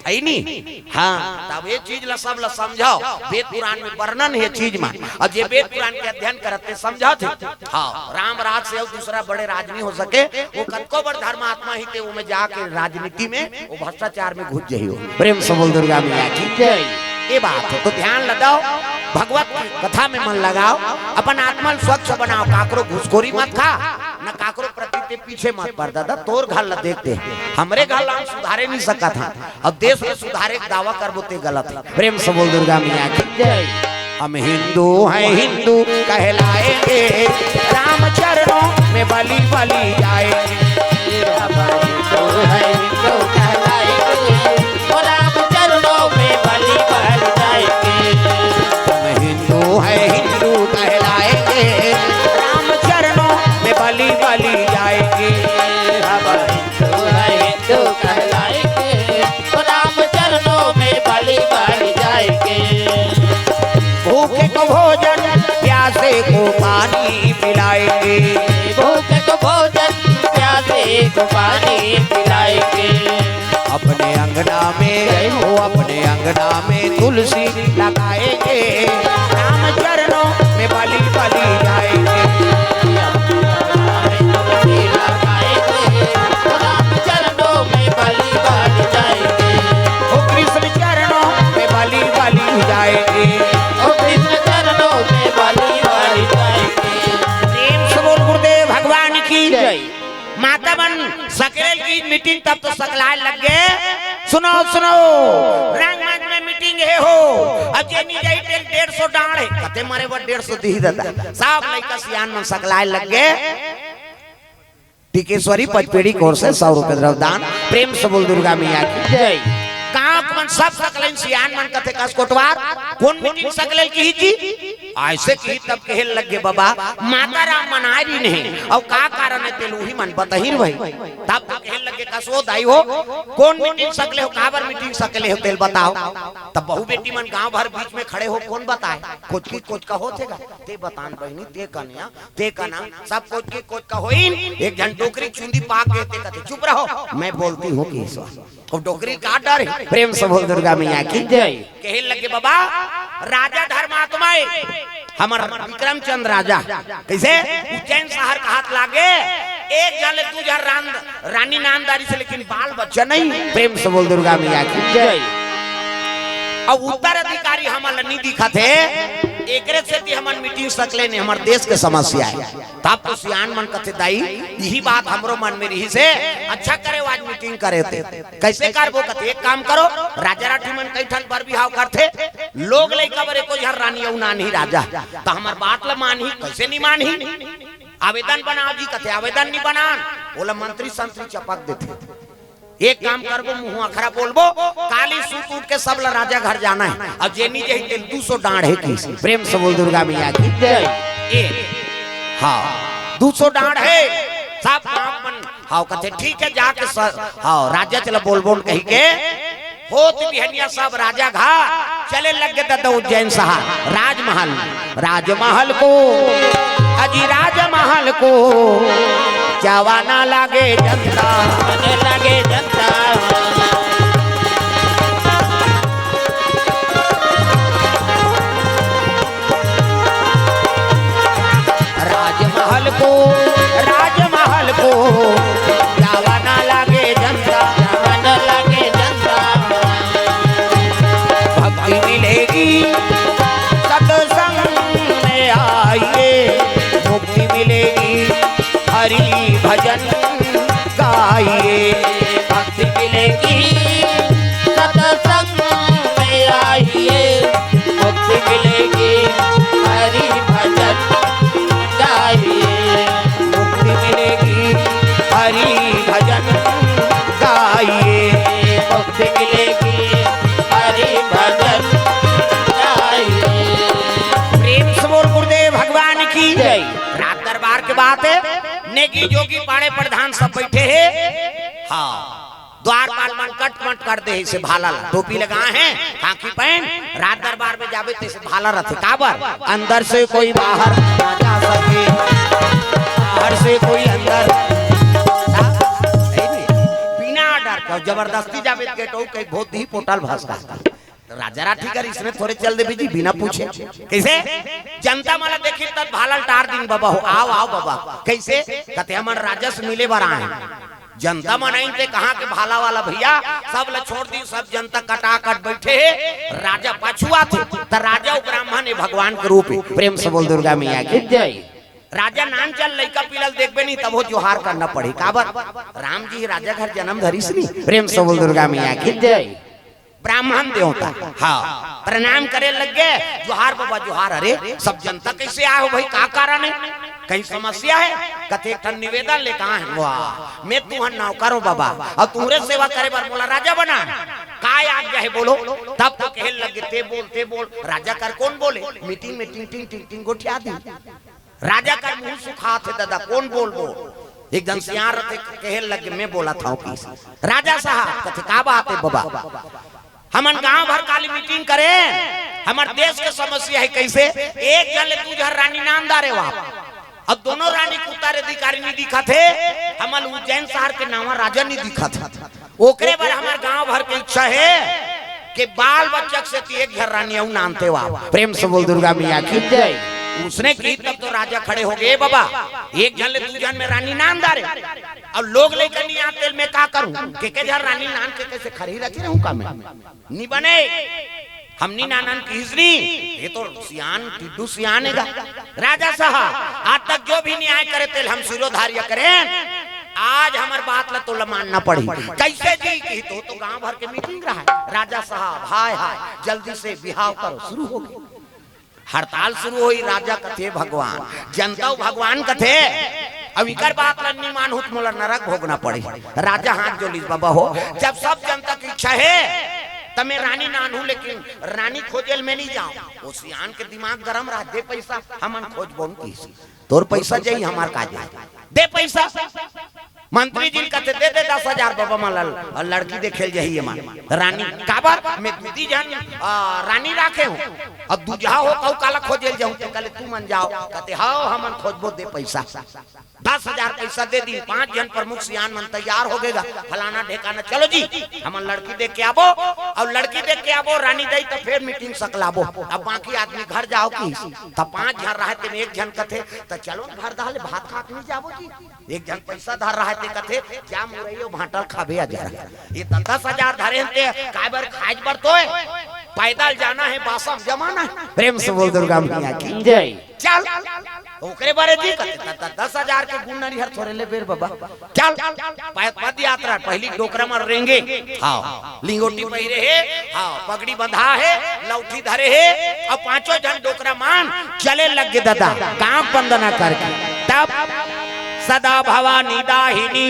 है नहीं। हाँ तब ये चीज ला सब ला समझाओ, वेद पुराण में वर्णन है चीज में, और ये वेद पुराण के अध्ययन करते समझा थे। हाँ राम राज से और दूसरा बड़े राज नहीं हो सके, वो कतको बड़ धर्मात्मा ही थे, वो में जाके राजनीति में वो भ्रष्टाचार में घुस जाइयो। प्रेम से बोल दुर्गा मैया की जय। ये बात है तो ध्यान लगाओ, भगवत कथा में मन लगाओ, अपन आत्मा स्वच्छ बनाओ, काकरो घुसखोरी मत खा, न काकरो प्रति के पीछे मत पड़। दादा तोर घर ला देखते हमरे घर ला हम सुधारे नहीं सका था, अब देश में सुधारे का दावा करबो ते गलत है। प्रेम से बोल दुर्गा मैया की जय। हम हिंदू हैं हिंदू कहलाएंगे, राम चरणों में बलि बलि जाएंगे। को पानी पिलाएंगे, भूखे को भोजन प्यासे को पानी पिलाएंगे। अपने अंगना में हो अपने अंगना में तुलसी लगाएंगे, राम चरणों में बलि बलि जाएंगे। राम चरणों में बलि बलि जाएंगे, ओ कृष्ण चरणों में बलि बलि जाएंगे, ओ कृष्ण चरणों में बलि बलि जाएंगे। प्रेम से बोल गुरुदेव भगवान की जय। माता बन सकलेल की मीटिंग तब तो सकलाए लग गए। सुनो सुनो रंगमंच में मीटिंग है हो, अब जेनी जाई टेल 150 डांड है, कते मारे वो 150 दी देता सब लइका सियान मन सकलाए लग गए। टिकेश्वरी पचपेड़ी कोर से 100 रुपए द्रवदान। प्रेम से बोल दुर्गा मैया की जय। गांव मन सब सकलेन सियान मन कथे कस कोटवार कौन मीटिंग सकलेल की जी ऐसे की तब कहल लगे बाबा माता राम मनारी नहीं और का कारण है तेलू ही मन बताहिर भाई तब तो कहल लगे कसो दाई हो कौन मीटिंग सकले हो काबर मीटिंग सकले हो तेल बताओ। तब बहु बेटी मन गांव भर बीच में खड़े हो कौन बताए कुछ की कुछ का होतेगा ते बतान बहनी ते कन्या ते कना सब कुछ की कुछ का होइन। एक जन टोकरी चुंदी पाक के ते कहते चुप रहो मैं बोलती हूं कि और डोकरी का डर है। प्रेम से बोल दुर्गा मैया की जय। कहे लगे बाबा राजा धर्मात्मा हमार विक्रमचंद्र राजा कैसे उज्जैन शहर का हाथ लागे एक जाले दू जार रानी नामदारी से लेकिन बाल बच्चा नहीं। प्रेम से बोल दुर्गा मैया की जय। अब उत्तराधिकारी हमारा नहीं दिखा थे एकरे से भी हमार मीटिंग सकले ने हमार देश के समस्या है तब तो सियान मन कथे दाई यही बात हमरो मन में रही से अच्छा करे आज मीटिंग करे थे कैसे करबो कथे एक काम करो राजा राठी मन कई ठन पर बिहाव करथे लोग लइका बरे को हर रानी औ नानी राजा तो हमार बात ल मानही कैसे नहीं मानही आवेदन बनाओ जी कथे आवेदन नहीं बनान बोला मंत्री संतरी चपक देथे। एक काम करबो मुंह अखरा बोलबो काली सूट उठ के सब ला राजा घर जाना है अब जेनी जे 200 डांड है की। प्रेम से बोल दुर्गा मैया की जय। ए हां 200 डांड है सब काम मन हां कथे ठीक है जाके हां राजा चला बोल बोल कही के होत बिहनिया सब राजा घा चले लग गए दादा उज्जैन शहर राजमहल को अजी राजमहल को जवाना लागे जनता लगे जनता राजमहल को जवाना लागे जनता भक्ति मिलेगी सत्संग में आइए मुक्ति मिलेगी हरि भजन गाइए भक्ति मिलेगी सत्संग में आइए मुक्ति मिलेगी हरि भजन गाइए मुक्ति मिलेगी हरि भजन गाइए मुक्ति मिलेगी हरि भजन गाइए। प्रेम से बोल गुरुदेव भगवान की जय। रात दरबार के बात है नेगी जोगी पाड़े प्रधान सब बैठे हैं हाँ द्वारपाल मन कट मट कर दे से भाला टोपी लगाए हैं खाकी पहन रात दरबार में जावे ते से भाला रथे काबर अंदर से कोई बाहर ना जा सके बाहर से कोई अंदर बिना डर के जबरदस्ती जावे के तो कई बहुत ही पोटल भाषा राजा राठी कर इसने थोड़े चल दे बीजी बिना पूछे कैसे जनता माला देखी तब भाला टार दिन बाबा हो आओ आओ बाबा कैसे कहते हमारे राजस्व मिले बरा है जनता मनाई थे कहाँ के भाला वाला भैया सब ल छोड़ दी सब जनता कटा कट बैठे है राजा पछुआ थे तो राजा ब्राह्मण माने भगवान के रूप है। प्रेम से बोल दुर्गा मैया की जय। राजा नान चल लइका पिलल देखबे नहीं तब वो जोहार करना पड़ी काबर राम जी राजा घर जन्म धरी श्री। प्रेम से बोल दुर्गा मैया की जय। ब्राह्मण देवता हाँ प्रणाम करे लग गए जोहार बाबा जोहार। अरे सब जनता कैसे आए हो भाई का कारण है कहीं समस्या है कथे ठन निवेदन ले कहां है वाह मैं तुहर नौकर हूं बाबा और तुहरे सेवा करे बार बोला राजा बना काय आज्ञा है बोलो तब तो कहे लगे ते बोल राजा कर कौन बोले मीटिंग में टिंग टिंग गोठिया दी राजा का मुंह सुखा थे दादा कौन बोल एकदम सियार थे कहे लगे मैं बोला था राजा साहब कथे का बात है बाबा हमन गांव भर काली मीटिंग करे हमार देश के समस्या है कैसे एक जन ले तुझर रानी नामदारे वहां अब दोनों रानी कुतारे अधिकारी नहीं दिखा थे हमन उज्जैन शहर के नाम राजा नहीं दिखा था ओकरे बार हमार गांव भर की इच्छा है कि बाल बच्चा से एक घर रानी नामते वहां। प्रेम से बोल दुर्गा मैया की जय। उसने की तब तो राजा खड़े हो गए बाबा एक जन ले दू जन में रानी नामदार और लोग लेकर नहीं आते मैं क्या करूं के जर रानी नाम के कैसे खड़ी रखी रहूं का मैं नहीं बने हमनी नानन की हिजरी ये तो सियान टिड्डू सियान है राजा साहब आज तक जो भी न्याय करे तेल हम सिरोधार्य करें आज हमार बात ला तो मानना पड़ी कैसे जी की तो गांव भर के मीटिंग रहा है राजा साहब हाय हाय जल्दी से बिहाव करो शुरू हो गई हड़ताल शुरू हुई राजा कथे भगवान जनता भगवान कथे अब इकर बात लन्नी मानहुत मोला नरक भोगना पड़े राजा हाथ जोलिस बाबा हो जब सब जनता की इच्छा है तब मैं रानी नान हूं लेकिन रानी खोजेल में नहीं जाऊं वो सियान के दिमाग गरम रहा दे पैसा हमन खोज बोन की तोर पैसा जाई हमार काज दे पैसा मंत्री जी कहते दे 10,000 बाबा मलल और लड़की देखेल जही मान रानी काबर मैं दूधी जन रानी राखे हूं अब दूजा हो कऊ काला खोजेल जाऊं तो कहले तू मन जाओ कहते हां हमन खोजबो दे पैसा 10,000 पैसा दे दी 5 जन प्रमुख सियान मन तैयार हो गएगा फलाना ढेकाना चलो जी हमन लड़की देख के आबो और लड़की देख के आबो रानी दई तो फिर मीटिंग सकलाबो अब बाकी आदमी घर जाओ की तब 5 जन रहते में एक जन कथे तो चलो घर दाले भात खा के नहीं जाबो जी एक जन पैसा धर रहा है कथे क्या मुरैयो भाटल खाबे आ जा ये 10,000 धरे थे काय बर खाज बर तो पैदल जाना है बासम जमाना है। प्रेम से बोल दुर्गा मैया की जय। चल ओकरे बारे जी कहते 10,000 के गुण नहीं हर थोड़े ले बेर बाबा चल पद यात्रा पहली डोकरा में रेंगे हां लिंगोटी पहिरे है हां पगड़ी बंधा है लौठी धरे है और 5 जन डोकरा मान चले लग गए दादा गांव वंदना करके तब सदा भवानी दाहिनी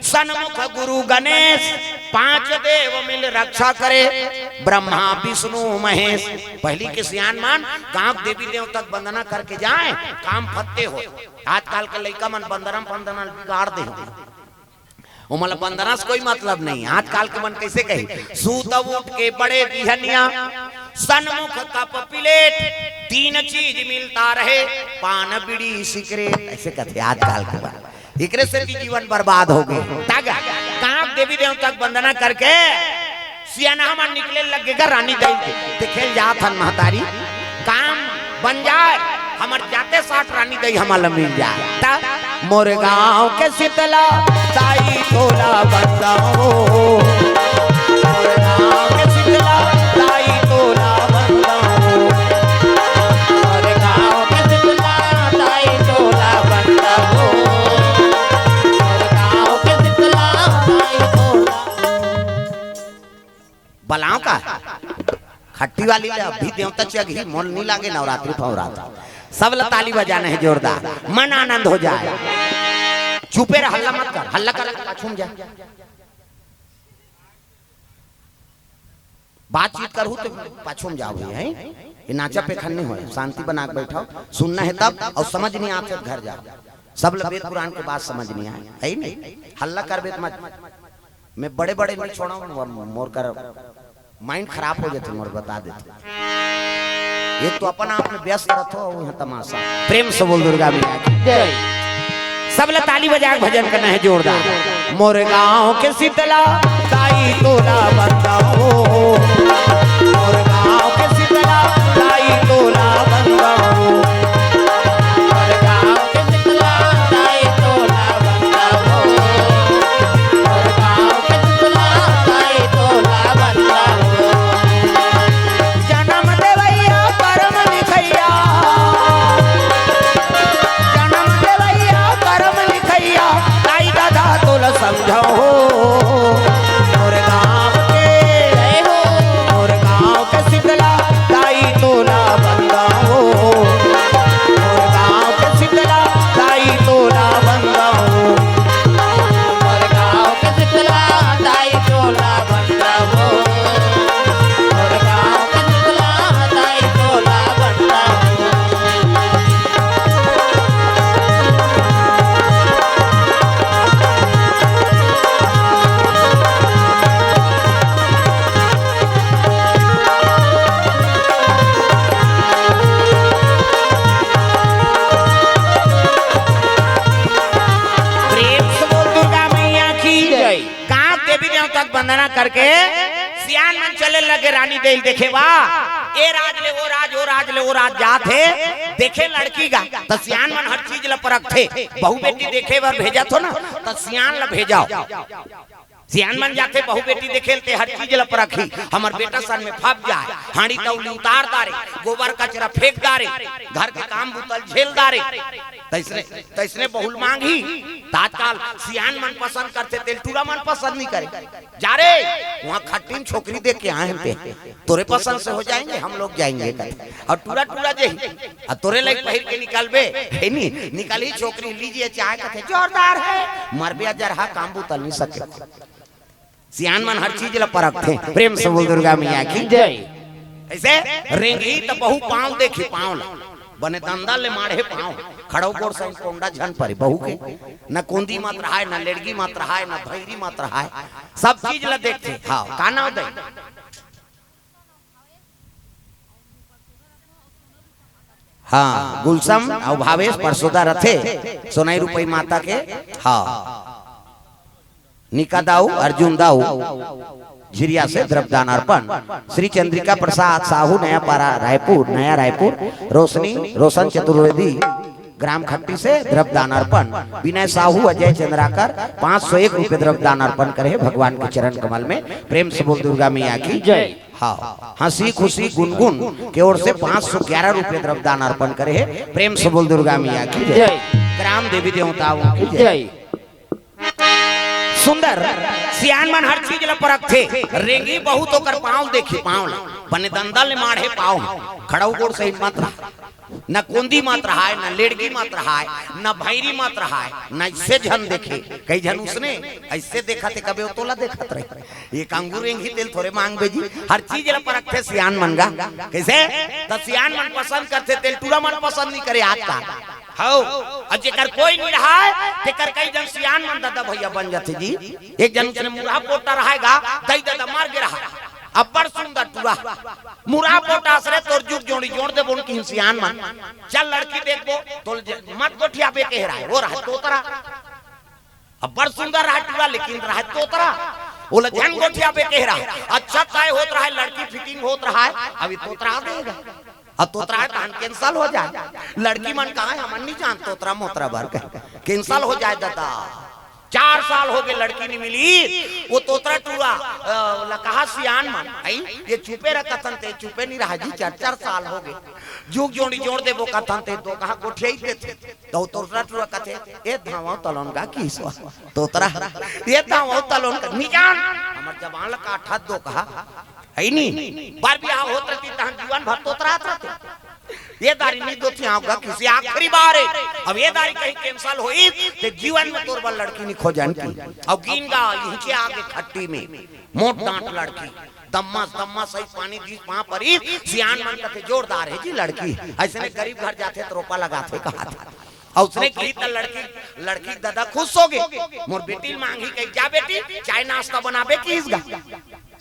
सन्मुख गुरु गणेश 5 देव मिल रक्षा करे ब्रह्मा विष्णु महेश पहली के सियान मान गांव देवी देव तक वंदना करके जाए काम फत्ते हो आजकल के लड़का मन वंदना बिगाड़ दे उमल वंदना से कोई मतलब नहीं आजकल के मन कैसे कहे सूत उठ के बड़े दिहनिया सन्मुख कप प्लेट 3 चीज मिलता रहे पान बीड़ी सिगरेट ऐसे कहते आजकल के बात एकरे से भी जीवन बर्बाद हो गए कहां देवी देव तक वंदना करके सियाना मन निकले लगेगा रानी दई देखेल जात हन महतारी काम बन जाए हमर जाते 60 रानी दई हमारा मिल जाए मोर गांव के शीतला साई तोला बंदाओ मोर गांव के शीतला साई तोला बंदाओ मोर गांव के शीतला साई तोला बंदाओ बलाओं का खट्टी वाली अभी देवता चगी मोल नहीं लागे नवरात्रि फवरात्रि सब ताली बजाना है जोरदार मन आनंद हो जाए चुपे रह हल्ला मत कर हल्ला कर छूम जा बातचीत करूँ तो पाछूम जाओगे हैं ये नाचा पे खन्ने हो शांति बना के बैठाओ सुनना है तब और समझ नहीं आते घर जाओ सब वेद पुराण के बात समझ नहीं आए है नहीं हल्ला कर बेत मत मैं बड़े बड़े नहीं छोड़ा मोर कर माइंड खराब हो जाते मोर बता देते ये तो अपना आप में व्यस्त रखो यहाँ तमाशा। प्रेम से बोल दुर्गा मैया की जय। सब ताली बजा के भजन करना है जोरदार मोर गांव के शीतला साई तोला बंदाओ मोर गांव के शीतला साई तोला बंदाओ मोर गांव के शीतला साई तोला बंदाओ मोर गांव के शीतला साई तोला बंदाओ जन्म देवैया परम लिख वंदना करके सियान मन चले लगे रानी देल देखे बा ए राज ले वो राज वो राज ले वो राज जात है देखे लड़की का तो सियान मन हर चीज ला परख थे बहू बेटी देखे बार भेजा तो ना तो सियान ला भेजाओ सियान मन जाते बहू बेटी देखेलते हर चीज ला परखी हमर बेटा सन में फप जाए हांडी तौली उतार दारे गोबर कचरा फेंक दारे घर के काम बुतल झेल दारे तैसने बहुल मांगी तात्काल सियान मन पसंद करते तेल टूरा मन पसंद नहीं करे जा रे वहाँ खट्टीन छोकरी देख के आए पे तोरे पसंद से हो जाएंगे हम लोग जाएंगे और टूरा टूरा जे तोरे लग पहिर के निकलबे है नी निकली छोकरी लीजिए चाय कहते जोरदार है मरबिया जरहा काम बुतल नहीं सके सियान मन हर चीज ला परख थे प्रेम से बोल दुर्गा मैया की जय ऐसे रेंगी तो बहु पांव देखी पांव ला बने दंदा ले मारे पांव खड़ो गोर से कोंडा झन परे बहु के न कोंदी मत रहा है न लड़की मत रहा है न भैरी मत रहा है सब चीज ला देखते हां काना दे हाँ गुलसम और भावेश परसोदा रथे सोनाई रुपई माता के हाँ निका दाऊ अर्जुन दाऊ झिरिया से द्रव्यदान अर्पण श्री चंद्रिका प्रसाद साहू नया पारा रायपुर नया रायपुर रोशनी रोशन चतुर्वेदी ग्राम खट्टी से द्रव्यदान अर्पण विनय साहू अजय चंद्राकर 501 रुपए द्रव्यदान अर्पण करे भगवान के चरण कमल में प्रेम से बोल दुर्गा मैया की जय हाँ हंसी खुशी गुनगुन की ओर से 511 रुपए द्रव्यदान अर्पण करे प्रेम से बोल दुर्गा मैया की जय ग्राम देवी देवताओं की जय सुंदर सियान मन हर चीज ला परख थे रेंगी बहुत होकर पांव देखी पांव ला बने दंदल माढ़े पांव खड़ाऊ गोड़ से मत रहा न कुंदी मत रहा है न लेड़गी मत रहा है न भैरी मत रहा है न इससे झन देखे कई झन उसने ऐसे देखा थे कभी तोला देखत रहे एक अंगूर रेंगी तेल थोड़े मांग बेजी हर चीज ला परख थे सियान मन गा कैसे तो सियान मन पसंद करते तेल टूरा मन पसंद नहीं करे आज का हाउ जेकर कोई नहीं रहा है तेकर कई जन सियान मन दादा भैया बन जाते जी एक जन उसने मुरा पोटा रहेगा कई दादा मार के रहा अब बड़ सुंदर टूरा मुरा पोटा असरे तोर जुग जोड़ी जोड़ दे बोन की सियान मन चल लड़की देखबो तो मत गोठिया पे कह रहा है वो रहा तोतरा अब बड़ सुंदर रहा टूरा लेकिन रहा तोतरा वो जन गोठिया पे कह रहा है अच्छा काय होत रहा है लड़की फिटिंग होत रहा है अभी तोतरा देगा अब तोतरा है तो कैंसल हो जाए लड़की मन कहा है हम नहीं जानते तोतरा मोतरा भर कैंसल हो जाए दादा 4 साल हो गए लड़की नहीं मिली वो तोतरा टूरा कहा सियान मन आई ये चुपे रहा कथन थे चुपे नहीं रहा जी 4 साल हो गए जुग जोड़ी जोड़ दे वो कथन थे तो कहा गोठिया ही थे तो तोतरा टूरा कथे ए धावा तलोन का की तोतरा ये धावा तलोन का नहीं जान हमर जबान ला काठा दो कहा है नहीं बार बियाह होत रहती तहन जीवन भर तोतरात रहते ये दारी नहीं दो थी आऊंगा किसी आखिरी बार है अब ये दारी कहीं कैंसल हुई तो जीवन में तोर बल लड़की नहीं खोजन की अब गिनगा यहीं आगे खट्टी में मोट डांट लड़की दम्मा सही पानी दी वहां पर ही सियान मन का जोरदार है जी लड़की ऐसे गरीब घर जाते तो रोपा लगाते कहा था और उसने की तो लड़की दादा खुश हो गई मोर बेटी मांगी कही जा बेटी चाय नाश्ता बनाबे की इसका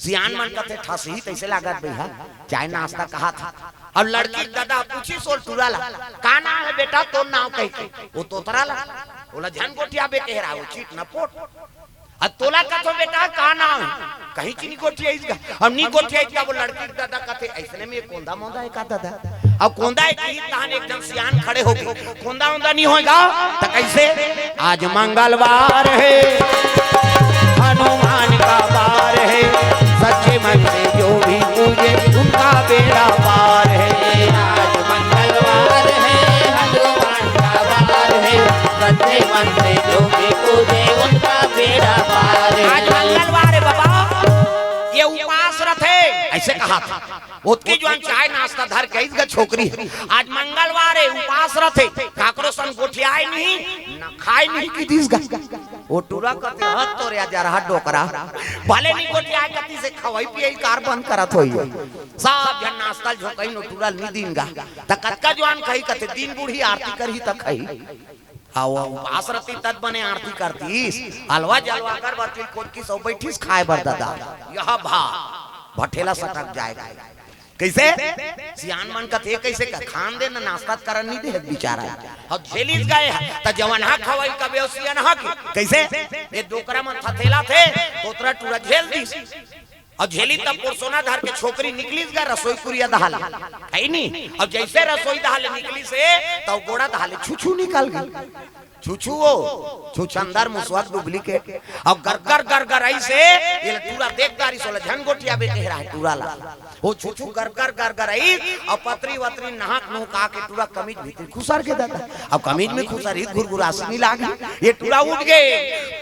सियान मन का ठासी तैसे लागत भैया चाय नाश्ता कहा था और लड़की दादा पूछी सोल टूरा ला का नाम है बेटा तो नाम कही वो तोतरा ला बोला झन गोठिया बे कह रहा वो चीट न पोट अब तोला का तो बेटा का नाम कहीं चीनी गोठिया इसका अब नी गोठिया इसका वो लड़की दादा कहते ऐसने में कोंदा मोंदा है का दादा अब कोंदा एक ही तहन एकदम सियान खड़े हो गए कोंदा ओंदा नहीं होगा तो कैसे आज मंगलवार है हनुमान का वार है सच्चे मन से जो भी पूजे उनका बेड़ा पार है आज मंगलवार है हनुमान का वार है सच्चे मन से जो भी पूजे उनका बेड़ा पार है आज मंगलवार है बाबा ये उपास रथ है ऐसे कहा था उसकी जो चाय नाश्ता धर के इसका छोकरी है आज मंगलवार है उपास रथ है काकरो सन गोठियाए नहीं न खाए नहीं की दिस गा वो टूरा करते हाथ तो रे जा रहा डोकरा भले नहीं गोठियाए कति से खवाई पिए कार बंद करत होई सब जन नाश्ता झोकई नो टूरा नी दिन गा त कतका जवान कही कते दिन बूढ़ी आरती करही त खई हां उपास रती तद बने आरती करतीस हलवा जलवा कर बरती कोट की सब बैठीस खाए बर दादा यह भा भठेला सटक जाएगा कैसे सियान मन का थे कैसे का खान दे ना नाश्ता करन नहीं दे बेचारा और झेलिस गए त जवन हा खवाई का बेसियन हा कैसे ये दोकरा मन थथेला थे तोतरा टूरा झेल दी और झेली तब पुरसोना धार के छोकरी निकलीस गा रसोई कुरिया दहाल है नहीं और जैसे रसोई दहाल निकली से तो गोड़ा दहाल छुछू निकल गई छुछू वो छुछंदर मुसवाक डुप्लीकेट अब गरगर गरगर ऐसे ये टूरा देखदारी सोला झनगोटिया बेटे रहा है टूरा ला वो छुछू गरगर गरगर आई और पतरी वतरी नहाक मुंह का के टूरा कमीज भीतर खुसर के दादा अब कमीज में खुसर ही गुरगुरासी नहीं लागी ये टूरा उठ गए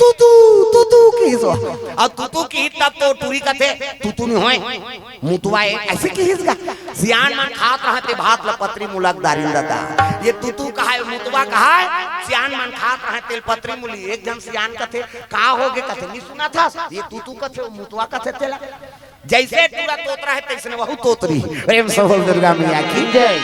तुतू तुतू की सो और तुतू की तब तो टूरी का थे तुतू नहीं होए मुतवाए ऐसे की हिसगा सियान मन खात रहते भात ल पतरी मुलक दारी दादा ये तुतू कहा है मुतवा कहा है सियान मन खात रहे तेल पतरी मुली एक जन सियान कथे का होगे कथे नहीं सुना था ये तू कथे मुतवा कथे तेला जैसे टूरा तोतरा है तैसे वहु तोतरी प्रेम से बोल दुर्गा मैया की जय।